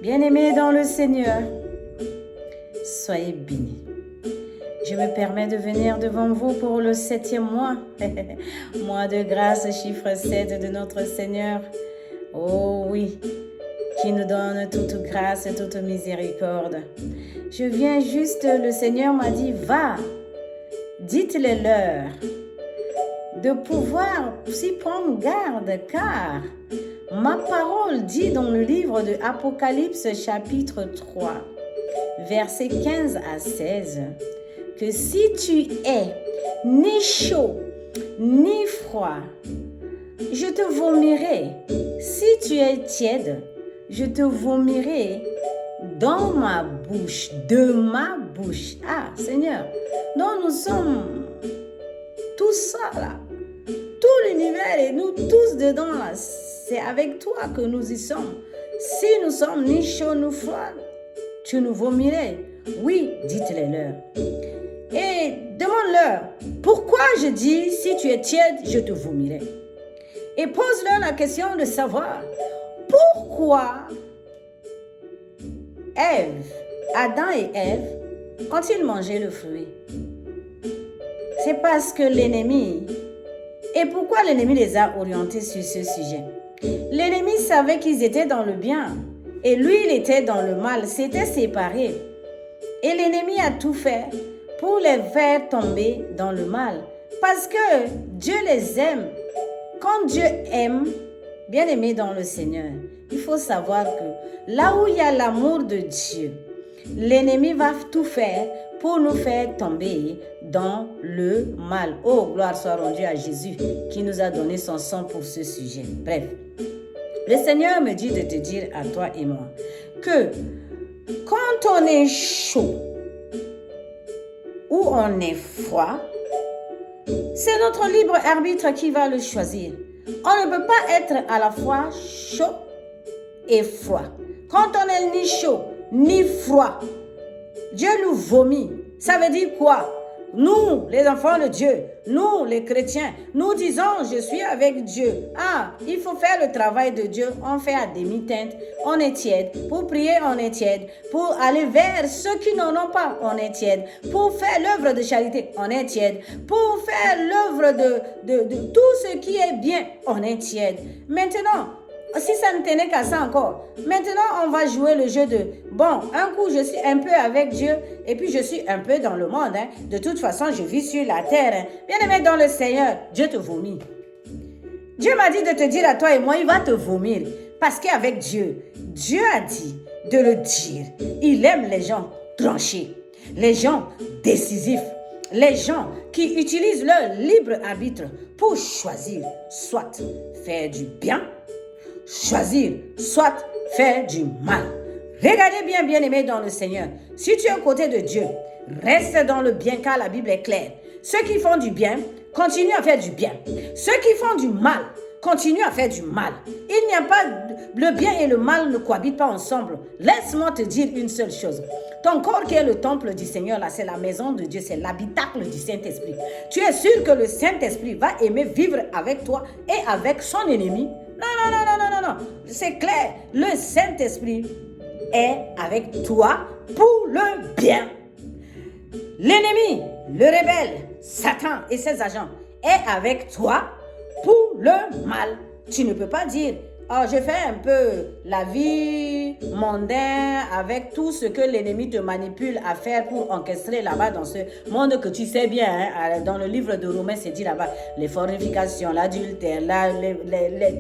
Bien-aimés dans le Seigneur, soyez bénis. Je me permets de venir devant vous pour le 7e mois, mois de grâce, chiffre 7 de notre Seigneur. Oh oui, qui nous donne toute grâce et toute miséricorde. Je viens juste, le Seigneur m'a dit, va, dites-les leur de pouvoir s'y prendre garde, car ma parole dit dans le livre de Apocalypse chapitre 3, versets 15 à 16, que si tu es ni chaud ni froid, je te vomirai. Si tu es tiède, je te vomirai dans ma bouche, de ma bouche. Ah, Seigneur, donc nous sommes tous ça là, tout l'univers et nous tous dedans là, c'est avec toi que nous y sommes. Si nous sommes ni chauds ni froids, tu nous vomirais. Oui, dites-les-leur. Et demande-leur, pourquoi je dis, si tu es tiède, je te vomirai. Et pose-leur la question de savoir, pourquoi Adam et Ève, quand ils mangeaient le fruit, c'est parce que l'ennemi, et pourquoi l'ennemi les a orientés sur ce sujet? L'ennemi savait qu'ils étaient dans le bien, et lui, il était dans le mal, c'était séparé. Et l'ennemi a tout fait pour les faire tomber dans le mal. Parce que Dieu les aime. Quand Dieu aime, bien aimé dans le Seigneur, il faut savoir que là où il y a l'amour de Dieu, l'ennemi va tout faire pour nous faire tomber dans le mal. Oh, gloire soit rendue à Jésus qui nous a donné son sang pour ce sujet. Bref, le Seigneur me dit de te dire à toi et moi que quand on est chaud ou on est froid, c'est notre libre arbitre qui va le choisir. On ne peut pas être à la fois chaud et froid. Quand on est ni chaud ni froid, Dieu nous vomit. Ça veut dire quoi? Nous, les enfants de Dieu, nous, les chrétiens, nous disons, je suis avec Dieu. Ah, il faut faire le travail de Dieu. On fait à demi-teinte, on est tiède. Pour prier, on est tiède. Pour aller vers ceux qui n'en ont pas, on est tiède. Pour faire l'œuvre de charité, on est tiède. Pour faire l'œuvre de tout ce qui est bien, on est tiède. Maintenant, si ça ne tenait qu'à ça encore, maintenant on va jouer le jeu de, bon, un coup je suis un peu avec Dieu et puis je suis un peu dans le monde. Hein. De toute façon, je vis sur la terre. Hein. Bien aimé dans le Seigneur, Dieu te vomit. Dieu m'a dit de te dire à toi et moi, il va te vomir. Parce qu'avec Dieu, Dieu a dit de le dire. Il aime les gens tranchés, les gens décisifs, les gens qui utilisent leur libre arbitre pour choisir soit faire du bien, choisir, soit faire du mal. Regardez bien, bien-aimés dans le Seigneur. Si tu es aux côtés de Dieu, reste dans le bien car la Bible est claire. Ceux qui font du bien, continuent à faire du bien. Ceux qui font du mal, continuent à faire du mal. Il n'y a pas, le bien et le mal ne cohabitent pas ensemble. Laisse-moi te dire une seule chose. Ton corps qui est le temple du Seigneur, là, c'est la maison de Dieu, c'est l'habitacle du Saint-Esprit. Tu es sûr que le Saint-Esprit va aimer vivre avec toi et avec son ennemi? Non. C'est clair. Le Saint-Esprit est avec toi pour le bien. L'ennemi, le rebelle, Satan et ses agents est avec toi pour le mal. Tu ne peux pas dire, oh, je fais un peu la vie mondaine avec tout ce que l'ennemi te manipule à faire pour encaisser là-bas dans ce monde que tu sais bien. Hein, dans le livre de Romains, c'est dit là-bas, les fornications, l'adultère,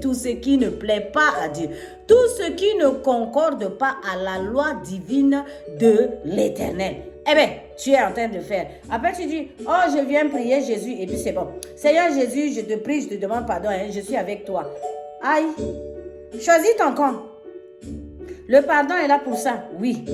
tout ce qui ne plaît pas à Dieu, tout ce qui ne concorde pas à la loi divine de l'Éternel. Eh bien, tu es en train de faire. Après, tu dis, oh, je viens prier Jésus, et puis c'est bon. Seigneur Jésus, je te prie, je te demande pardon, hein, je suis avec toi. Aïe, choisis ton camp. Le pardon est là pour ça, oui.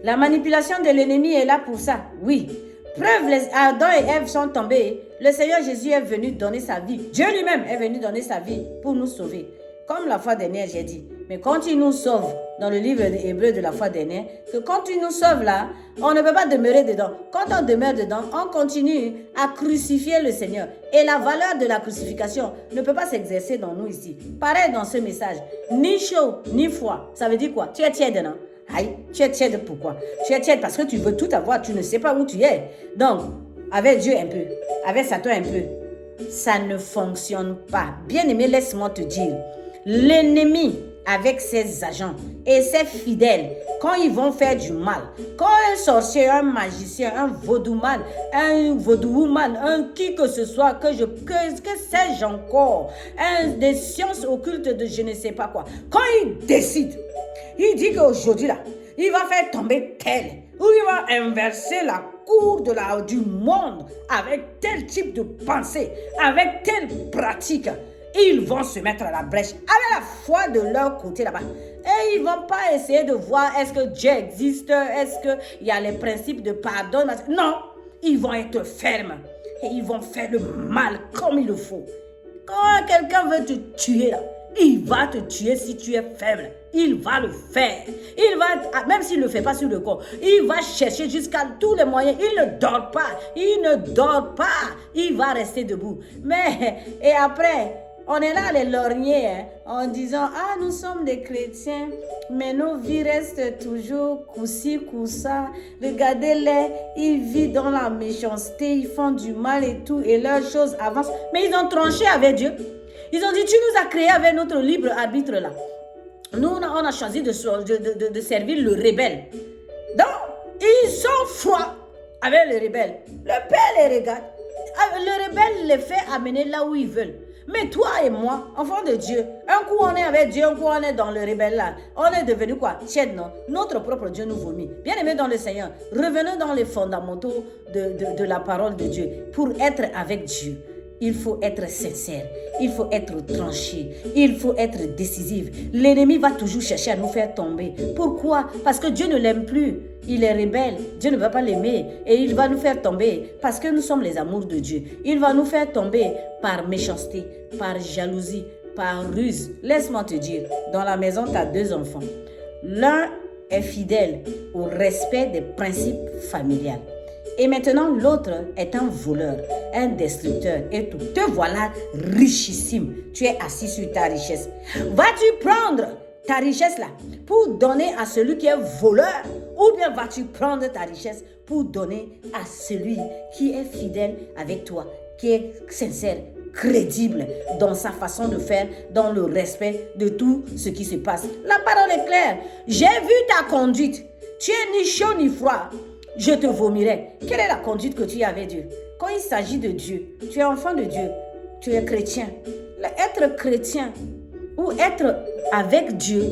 La manipulation de l'ennemi est là pour ça, oui. Preuve, les Adam et Ève sont tombés. Le Seigneur Jésus est venu donner sa vie. Dieu lui-même est venu donner sa vie pour nous sauver. Comme la fois dernière, j'ai dit, Mais quand il nous sauve, dans le livre des Hébreux de la fois dernière, que quand tu nous sauves là, on ne peut pas demeurer dedans. Quand on demeure dedans, on continue à crucifier le Seigneur. Et la valeur de la crucifixion ne peut pas s'exercer dans nous ici. Pareil dans ce message. Ni chaud, ni froid. Ça veut dire quoi? Tu es tiède, non? Aïe, tu es tiède pourquoi? Tu es tiède parce que tu veux tout avoir, tu ne sais pas où tu es. Donc, avec Dieu un peu, avec Satan un peu, ça ne fonctionne pas. Bien-aimé, laisse-moi te dire, l'ennemi avec ses agents et ses fidèles, quand ils vont faire du mal, quand un sorcier, un magicien, un vaudouman, un vaudouwoman, un qui que ce soit, que sais-je encore, des sciences occultes de je ne sais pas quoi, quand il décide, il dit qu'aujourd'hui là, il va faire tomber tel, ou il va inverser la cour du monde avec tel type de pensée, avec telle pratique, ils vont se mettre à la brèche avec la foi de leur côté là-bas. Et ils ne vont pas essayer de voir est-ce que Dieu existe, est-ce qu'il y a les principes de pardon. Non, ils vont être fermes et ils vont faire le mal comme il le faut. Quand quelqu'un veut te tuer là, il va te tuer si tu es faible. Il va le faire. Il va, même s'il ne le fait pas sur le corps, il va chercher jusqu'à tous les moyens. Il ne dort pas. Il ne dort pas. Il va rester debout. Mais, et après, on est là les lorgners, en disant, ah, nous sommes des chrétiens, mais nos vies restent toujours coup-ci, coup-ça. Regardez-les, ils vivent dans la méchanceté, ils font du mal et tout, et leurs choses avancent. Mais ils ont tranché avec Dieu. Ils ont dit, tu nous as créés avec notre libre arbitre là. Nous, on a choisi de servir le rebelle. Donc, ils sont froids avec le rebelle. Le Père les regarde. Le rebelle les fait amener là où ils veulent. Mais toi et moi, enfants de Dieu, un coup on est avec Dieu, un coup on est dans le rebelle là. On est devenu quoi? Tiède, non? Notre propre Dieu nous vomit. Bien aimé dans le Seigneur, revenons dans les fondamentaux de la parole de Dieu. Pour être avec Dieu, il faut être sincère, il faut être tranché, il faut être décisif. L'ennemi va toujours chercher à nous faire tomber. Pourquoi? Parce que Dieu ne l'aime plus. Il est rebelle. Dieu ne va pas l'aimer. Et il va nous faire tomber parce que nous sommes les amours de Dieu. Il va nous faire tomber par méchanceté, par jalousie, par ruse. Laisse-moi te dire, dans la maison, tu as 2 enfants. L'un est fidèle au respect des principes familiaux. Et maintenant, l'autre est un voleur, un destructeur et tout. Te voilà richissime. Tu es assis sur ta richesse. Vas-tu prendre ta richesse là pour donner à celui qui est voleur, ou bien vas-tu prendre ta richesse pour donner à celui qui est fidèle avec toi, qui est sincère, crédible dans sa façon de faire, dans le respect de tout ce qui se passe. La parole est claire. J'ai vu ta conduite. Tu es ni chaud ni froid. Je te vomirai. Quelle est la conduite que tu as avec Dieu? Quand il s'agit de Dieu, tu es enfant de Dieu, tu es chrétien. Être chrétien ou être avec Dieu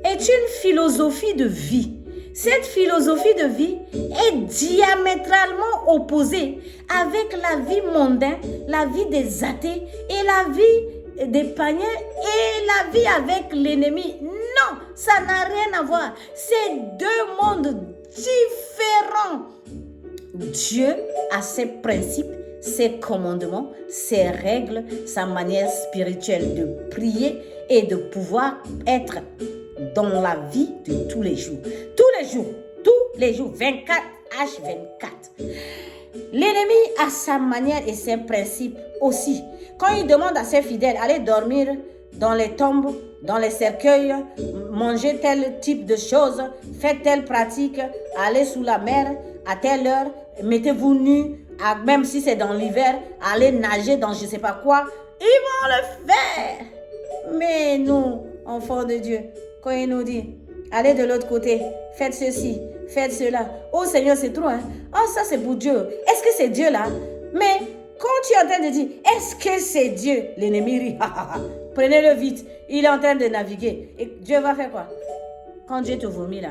est une philosophie de vie. Cette philosophie de vie est diamétralement opposée avec la vie mondaine, la vie des athées et la vie des païens et la vie avec l'ennemi. Non, ça n'a rien à voir. C'est 2 mondes différents. Dieu a ses principes, ses commandements, ses règles, sa manière spirituelle de prier et de pouvoir être dans la vie de tous les jours. Tous les jours, 24h24. L'ennemi a sa manière et ses principes aussi. Quand il demande à ses fidèles d'aller dormir dans les tombes, dans les cercueils, manger tel type de choses, faire telle pratique, aller sous la mer à telle heure, mettez-vous nus, même si c'est dans l'hiver, aller nager dans je ne sais pas quoi, ils vont le faire. Mais nous, enfants de Dieu, quand il nous dit, allez de l'autre côté, faites ceci, faites cela. Oh Seigneur, c'est trop, hein? Oh, ça c'est pour Dieu. Est-ce que c'est Dieu là? Mais quand tu es en train de dire, est-ce que c'est Dieu? L'ennemi rit. Prenez-le vite. Il est en train de naviguer. Et Dieu va faire quoi? Quand Dieu te vomit là,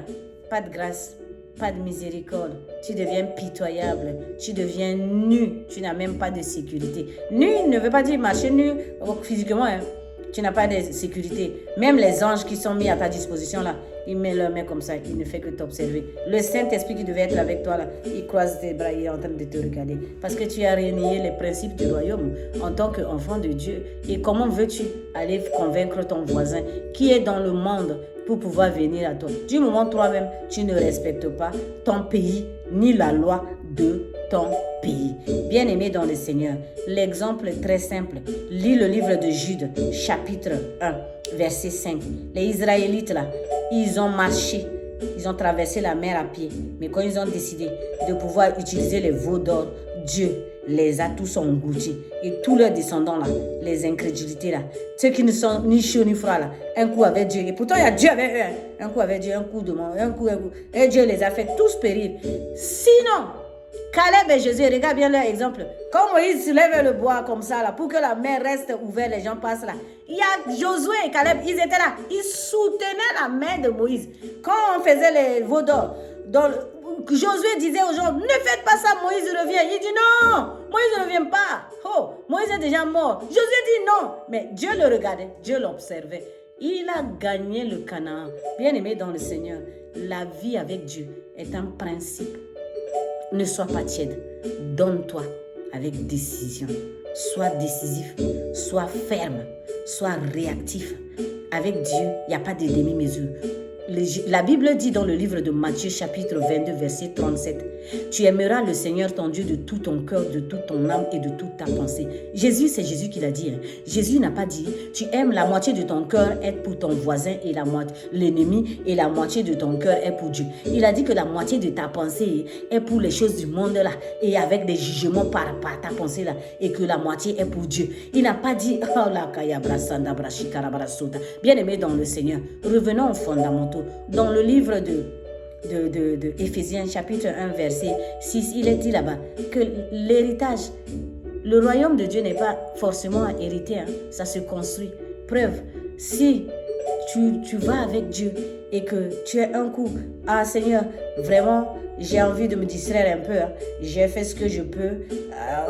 pas de grâce, pas de miséricorde. Tu deviens pitoyable. Tu deviens nu. Tu n'as même pas de sécurité. Nu ne veut pas dire marcher nu physiquement, hein. Tu n'as pas de sécurité. Même les anges qui sont mis à ta disposition là, il met leur main comme ça, il ne fait que t'observer. Le Saint-Esprit qui devait être avec toi là, il croise tes bras, il est en train de te regarder. Parce que tu as renié les principes du royaume en tant qu'enfant de Dieu. Et comment veux-tu aller convaincre ton voisin qui est dans le monde pour pouvoir venir à toi? Du moment toi-même, tu ne respectes pas ton pays ni la loi de ton pays. Bien-aimé dans le Seigneur, l'exemple est très simple. Lis le livre de Jude, chapitre 1, verset 5. Les Israélites là, ils ont marché, ils ont traversé la mer à pied. Mais quand ils ont décidé de pouvoir utiliser les veaux d'or, Dieu les a tous engloutis. Et tous leurs descendants là, les incrédulités là, ceux qui ne sont ni chaud ni froid là, un coup avec Dieu. Et pourtant il y a Dieu avec eux. Un coup avec Dieu, un coup de monde, un coup. Et Dieu les a fait tous périr. Sinon, Caleb et Josué, regarde bien leur exemple. Quand Moïse se lève le bois comme ça, là, pour que la mer reste ouverte, les gens passent là. Il y a Josué et Caleb, ils étaient là. Ils soutenaient la main de Moïse. Quand on faisait les veaux d'or, Josué disait aux gens, ne faites pas ça, Moïse revient. Il dit non, Moïse ne revient pas. Oh, Moïse est déjà mort. Josué dit non. Mais Dieu le regardait, Dieu l'observait. Il a gagné le Canaan. Bien-aimé dans le Seigneur, la vie avec Dieu est un principe. Ne sois pas tiède, donne-toi avec décision. Sois décisif, sois ferme, sois réactif. Avec Dieu, il n'y a pas de demi-mesure. La Bible dit dans le livre de Matthieu chapitre 22 verset 37, tu aimeras le Seigneur ton Dieu de tout ton cœur, de toute ton âme et de toute ta pensée. Jésus, c'est Jésus qui l'a dit. Jésus n'a pas dit, tu aimes la moitié de ton cœur est pour ton voisin et l'ennemi et la moitié de ton cœur est pour Dieu. Il a dit que la moitié de ta pensée est pour les choses du monde là et avec des jugements par ta pensée là et que la moitié est pour Dieu. Il n'a pas dit, oh la kaya brasanda brashikara brasota. Bien-aimé dans le Seigneur, revenons aux fondamentaux. Dans le livre de Éphésiens chapitre 1 verset 6, il est dit là-bas que l'héritage, le royaume de Dieu n'est pas forcément à hériter, hein, ça se construit. Preuve, si tu vas avec Dieu et que tu es un coup, ah Seigneur, vraiment, j'ai envie de me distraire un peu, hein. J'ai fait ce que je peux.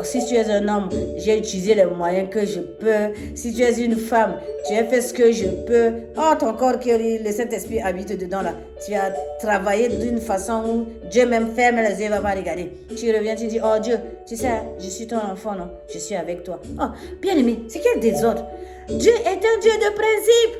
Si tu es un homme, j'ai utilisé les moyens que je peux. Si tu es une femme, tu as fait ce que je peux. Oh, ton corps qui le Saint-Esprit habite dedans là. Tu as travaillé d'une façon où Dieu même ferme les yeux, va pas regarder. Tu reviens, tu dis, oh Dieu, tu sais, je suis ton enfant, non? Je suis avec toi. Oh, bien aimé, c'est quel désordre. Dieu est un Dieu de principe.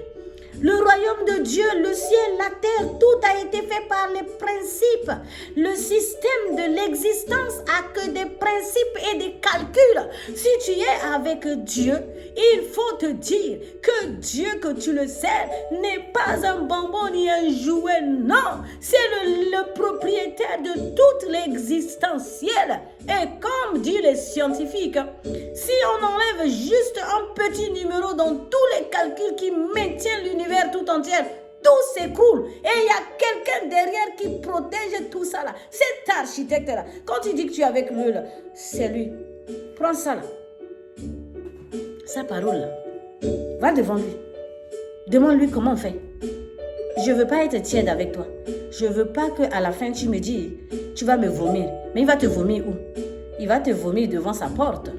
Le royaume de Dieu, le ciel, la terre, tout a été fait par les principes. Le système de l'existence a que des principes et des calculs. Si tu es avec Dieu, il faut te dire que Dieu, que tu le sais, n'est pas un bonbon ni un jouet. Non, c'est le propriétaire de toute l'existentielle. Et comme disent les scientifiques, si on enlève juste un petit numéro dans tous les calculs qui maintiennent l'univers tout entier, tout s'écroule. Et il y a quelqu'un derrière qui protège tout ça là. Cet architecte-là, quand il dit que tu es avec lui, là, c'est lui. Prends ça là. Sa parole là. Va devant lui. Demande-lui comment on fait. Je ne veux pas être tiède avec toi. Je ne veux pas qu'à la fin tu me dis, tu vas me vomir. Mais il va te vomir où? Il va te vomir devant sa porte.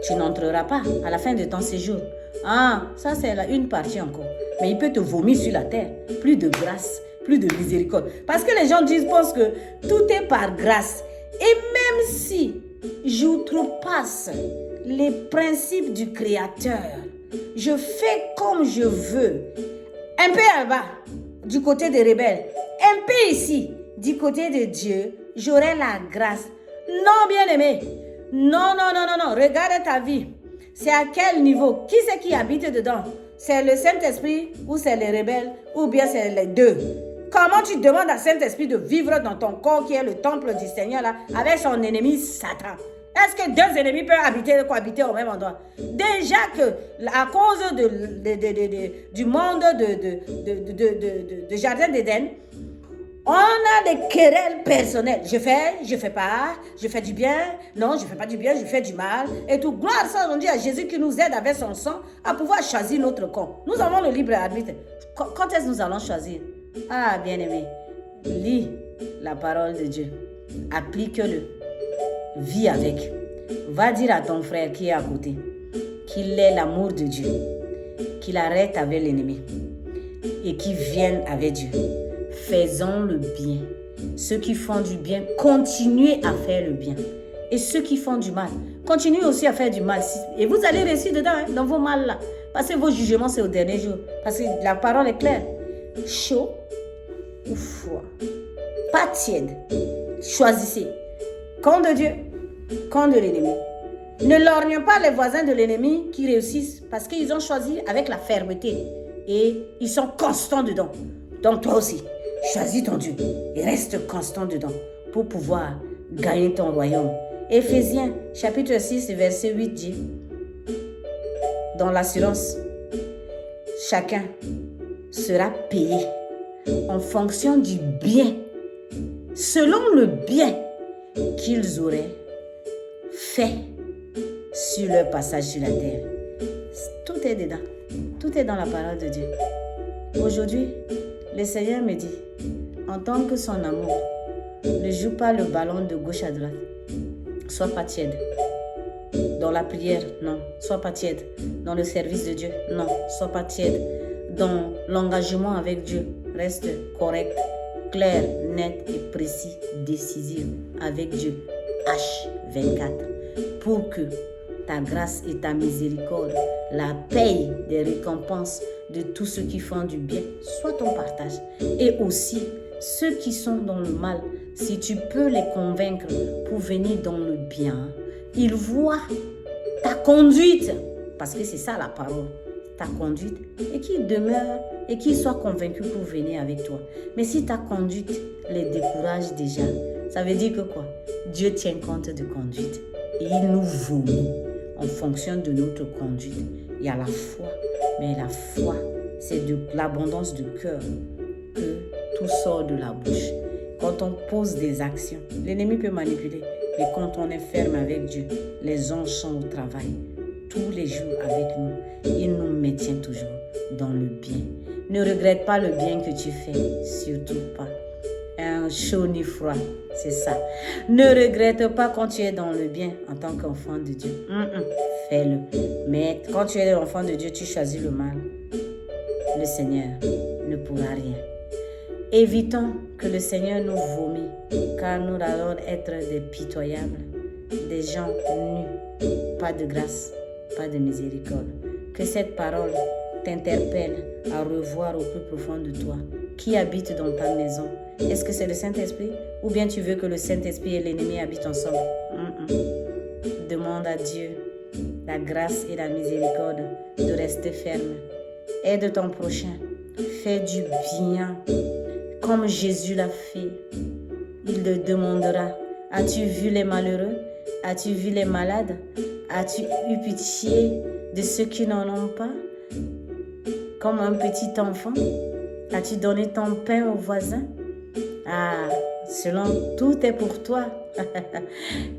Tu n'entreras pas à la fin de ton séjour. Ah, ça c'est une partie encore. Mais il peut te vomir sur la terre. Plus de grâce, plus de miséricorde. Parce que les gens pensent que tout est par grâce. Et même si j'outrepasse les principes du Créateur, je fais comme je veux. Un peu là-bas, du côté des rebelles. Un peu ici, du côté de Dieu, j'aurai la grâce. Non, bien-aimé. Non. Regarde ta vie. C'est à quel niveau? Qui c'est qui habite dedans? C'est le Saint-Esprit ou c'est les rebelles ou bien c'est les deux? Comment tu demandes à Saint-Esprit de vivre dans ton corps qui est le temple du Seigneur là, avec son ennemi Satan? Est-ce que deux ennemis peuvent cohabiter au même endroit? Déjà que, à cause du monde de Jardin d'Éden, on a des querelles personnelles. Je fais pas, je fais du bien, non, je fais pas du bien, je fais du mal. Et tout, gloire ça aujourd'hui à Jésus qui nous aide avec son sang à pouvoir choisir notre camp. Nous avons le libre arbitre. Quand est-ce que nous allons choisir? Ah, bien-aimé, lis la parole de Dieu. Applique-le. Vis avec. Va dire à ton frère qui est à côté qu'il est l'amour de Dieu, qu'il arrête avec l'ennemi. et qui viennent avec Dieu. Faisons le bien. Ceux qui font du bien, continuez à faire le bien. Et ceux qui font du mal, continuez aussi à faire du mal. Et vous allez réussir dedans, hein, dans vos mal là. Parce que vos jugements, c'est au dernier jour. Parce que la parole est claire. Chaud ou froid. Pas tiède. Choisissez. Camp de Dieu, camp de l'ennemi. Ne lorgnons pas les voisins de l'ennemi qui réussissent parce qu'ils ont choisi avec la fermeté. Et ils sont constants dedans. Donc toi aussi, choisis ton Dieu et reste constant dedans pour pouvoir gagner ton royaume. Éphésiens chapitre 6 verset 8 dit, dans l'assurance, chacun sera payé en fonction du bien, selon le bien qu'ils auraient fait sur leur passage sur la terre. Tout est dedans. Tout est dans la parole de Dieu. Aujourd'hui, le Seigneur me dit, en tant que son amour, ne joue pas le ballon de gauche à droite. Sois pas tiède. Dans la prière, non. Sois pas tiède. Dans le service de Dieu, non. Sois pas tiède. Dans l'engagement avec Dieu, reste correct, clair, net et précis, décisif avec Dieu. H24. Pour que ta grâce et ta miséricorde, la paye des récompenses de tous ceux qui font du bien, soit ton partage. Et aussi, ceux qui sont dans le mal, si tu peux les convaincre pour venir dans le bien, ils voient ta conduite, parce que c'est ça la parole, ta conduite, et qu'ils demeurent et qu'ils soient convaincus pour venir avec toi. Mais si ta conduite les décourage déjà, ça veut dire que quoi? Dieu tient compte de conduite et il nous vomit en fonction de notre conduite. Il y a la foi, mais la foi, c'est de l'abondance de cœur que tout sort de la bouche. Quand on pose des actions, l'ennemi peut manipuler, mais quand on est ferme avec Dieu, les anges sont au travail tous les jours avec nous. Il nous maintient toujours dans le bien. Ne regrette pas le bien que tu fais, surtout pas. Un chaud ni froid, c'est ça. Ne regrette pas quand tu es dans le bien en tant qu'enfant de Dieu. Fais-le. Mais quand tu es l'enfant de Dieu, tu choisis le mal. Le Seigneur ne pourra rien. Évitons que le Seigneur nous vomit, car nous allons être des pitoyables, des gens nus, pas de grâce, pas de miséricorde. Que cette parole t'interpelle à revoir au plus profond de toi qui habite dans ta maison. Est-ce que c'est le Saint-Esprit ou bien tu veux que le Saint-Esprit et l'ennemi habitent ensemble? Demande à Dieu la grâce et la miséricorde de rester ferme. Aide ton prochain. Fais du bien comme Jésus l'a fait. Il te demandera, as-tu vu les malheureux? As-tu vu les malades? As-tu eu pitié de ceux qui n'en ont pas? Comme un petit enfant, as-tu donné ton pain aux voisins? Ah, selon tout est pour toi.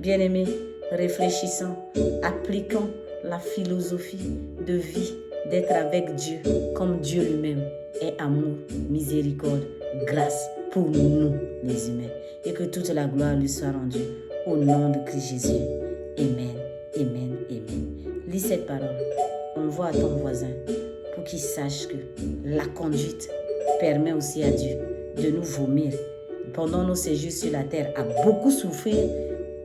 Bien-aimés, réfléchissons, appliquons la philosophie de vie d'être avec Dieu comme Dieu lui-même est amour, miséricorde, grâce pour nous les humains. Et que toute la gloire lui soit rendue au nom de Christ Jésus. Amen, amen, amen. Lis cette parole, envoie à ton voisin pour qu'il sache que la conduite permet aussi à Dieu de nous vomir pendant nos séjours sur la terre, à beaucoup souffrir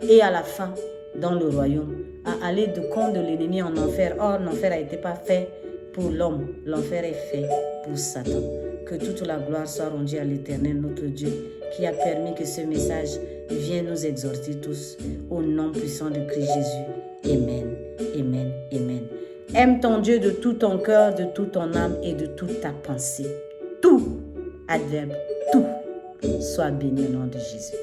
et à la fin, dans le royaume, à aller de camp de l'ennemi en enfer. Or, l'enfer n'a été pas fait pour l'homme, l'enfer est fait pour Satan. Que toute la gloire soit rendue à l'Éternel, notre Dieu, qui a permis que ce message vienne nous exhorter tous au nom puissant de Christ Jésus. Amen, amen, amen. Aime ton Dieu de tout ton cœur, de toute ton âme et de toute ta pensée. Tout, adverbe, tout, soit béni au nom de Jésus.